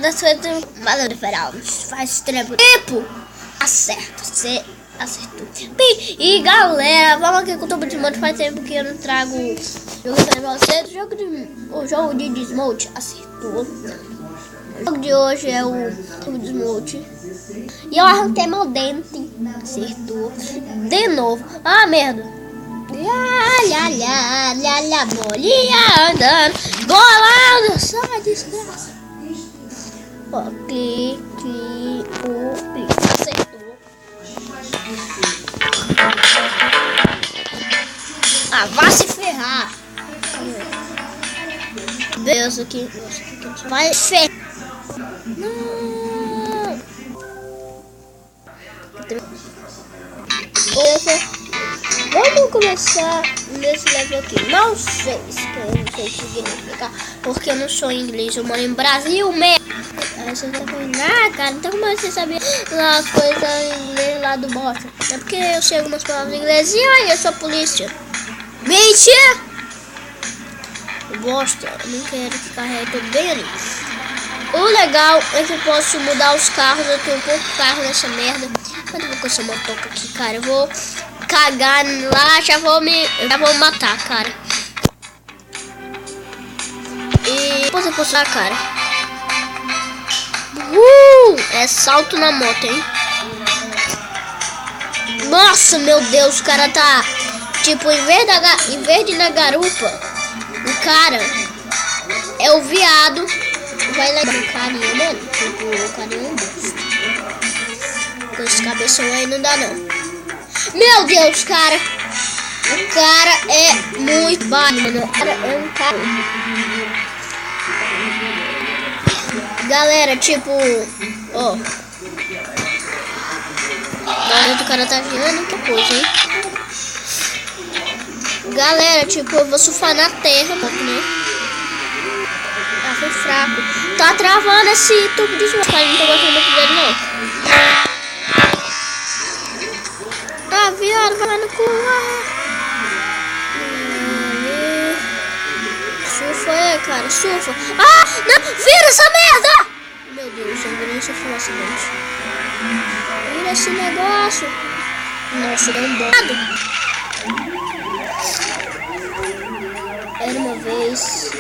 das coisas. Mas liberal, faz tempo. Acerta, você acertou. Bem, e galera, vamos aqui com o Tubo Desmonte. Faz tempo que eu não trago jogo pra vocês. O jogo de Desmonte acertou. O jogo de hoje é o Tubo Desmonte. E eu arranquei meu dente. Acertou. De novo. Ah, merda. Bolinha andando. Bolando. Sai, desgraça. Ó, clique. Acertou. Ah, vai se ferrar. Deus aqui. Vai ferrar. Não. Vamos começar nesse level aqui. Não sei o que significa, porque eu não sou inglês, eu moro em Brasil mesmo. Aí você tá falando, cara, então como você sabia lá as coisas em inglês lá do bosta? É porque eu sei algumas palavras em inglês e aí eu sou polícia. Mentira! Bosta, eu não quero que carregue tudo bem ali. O legal é que eu posso mudar os carros, eu tenho um pouco de carro nessa merda. Mas eu vou com essa motoca aqui, cara, eu vou cagar lá, já vou matar, cara. E depois eu posso dar, cara. É salto na moto, hein? Nossa, meu Deus, o cara tá tipo, em vez de ir na garupa, o cara é o viado. Vai lá no carinha, mano. Tipo, o carinha é um monstro. Com esse cabeção aí não dá, não. Meu Deus, cara. O cara é muito bárbaro. O cara é um cara. Galera, tipo, ó. O cara tá virando muita coisa, hein? Galera, tipo, eu vou surfar na terra, né? Ah, foi fraco. Tá travando esse tubo de desmonte. Não tô gostando do dele, não. Ah, viado, vai no cu. Surfa aí, cara, surfa. Ah, não, vira essa merda! Meu Deus, eu virei esse acidente. Vira esse negócio. Nossa, deu um dado. Era uma vez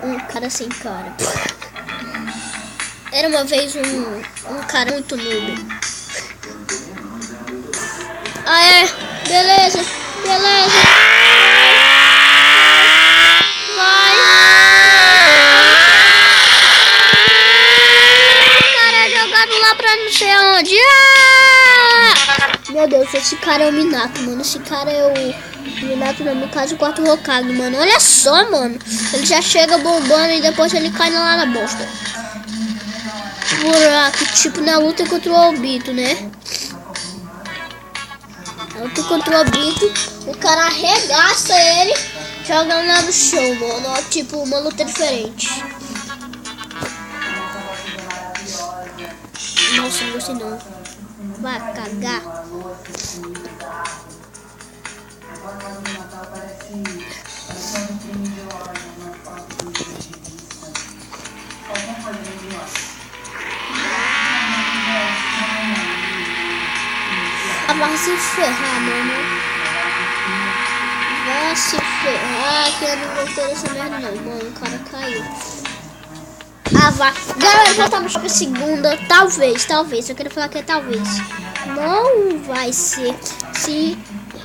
um cara sem cara. Era uma vez um cara muito noob. Ah, é? Beleza. Vai. O cara é jogado lá pra não sei onde. Meu Deus, esse cara é o Minato, mano. Esse cara é o Minato, no caso, o quarto Hokage, mano. Olha só, mano. Ele já chega bombando e depois ele cai lá na bosta. Buraco, tipo na luta contra o Obito, né? Na luta contra o Obito, o cara arregaça ele, jogando lá no chão, mano. Tipo, uma luta diferente. Nossa, não gostei não. Vai cagar. Vai se ferrar, mano. Vai se ferrar, que eu não gostei dessa merda não, mano. O cara caiu. Ah, vai. Galera, já estamos pra segunda. Talvez. Eu quero falar que é talvez. Não vai ser. Se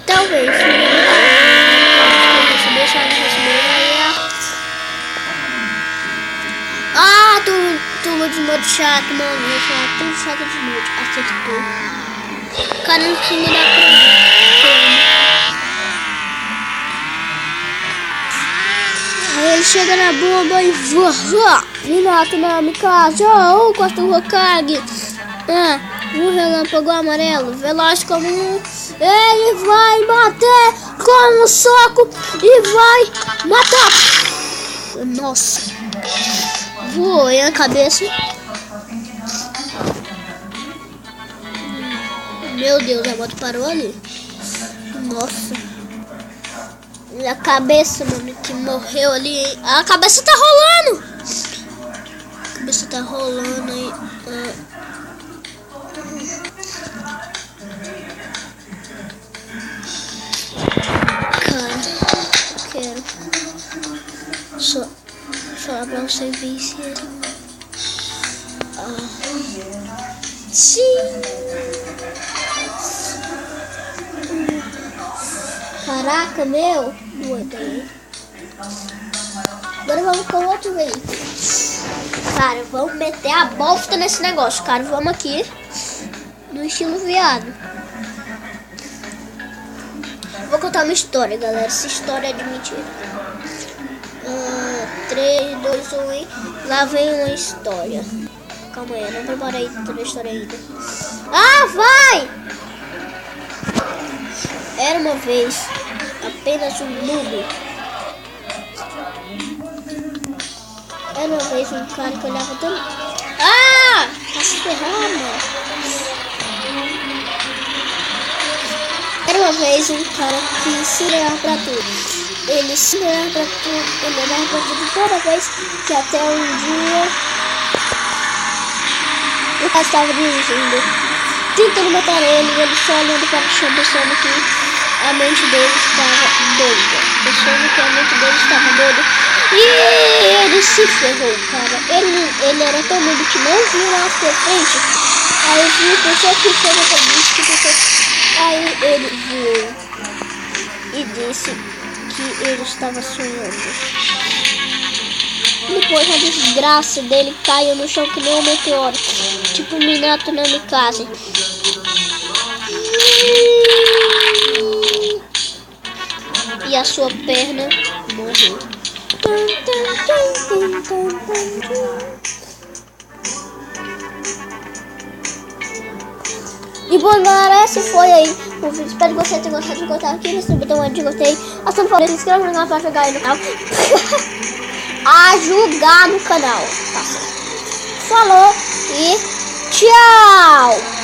talvez. Ah, tu de modo chato, mano. Eu sou tudo chato de modo. Acertou. Cara, não se me dá Aí ele chega na bomba e voa. Minato na Mikasa. O quarto Hokage. Um relâmpago amarelo. Veloz como ele vai bater com um soco e vai matar. Nossa. Voou na cabeça. Meu Deus, a moto parou ali. Nossa. A cabeça, mano, que morreu ali. A cabeça tá rolando. ver se tá rolando aí. Cara, quero só falar pra você ver se sim. Caraca, meu. Doido aí. Agora vamos com outro veículo. Cara, vamos meter a bosta nesse negócio, cara. Vamos aqui no estilo viado. Vou contar uma história, galera. Essa história é de mentira. 3, 2, 1 e lá vem uma história. Calma aí, eu não preparei toda a história ainda. Ah, vai! Era uma vez apenas um noob. Era uma vez um cara que olhava tanto. Ah! Tá se ferrando. Era uma vez um cara que se olhava pra tudo. Ele se olhava pra tudo. Ele olhava pra tudo toda vez que até um dia o cara estava dirigindo, tentando matar ele só olhando para o chão, pensando que a mente dele estava doida. Pensando que a mente dele estava doida. E ele se ferrou, cara. Ele era tão doido que não viu lá à frente. Aí ele pensou que foi outra bicho. Aí ele viu e disse que ele estava sonhando. Depois a desgraça dele caiu no chão que nem um meteoro. Tipo um Minato na Mikasa. E a sua perna morreu. E bom, galera, esse foi aí o vídeo. Espero que você tenha gostado de contar aqui nesse botão de gostei. Assim, por favor, se inscreva no canal pra jogar aí no canal. A jogar no canal. Tá certo. Falou e tchau!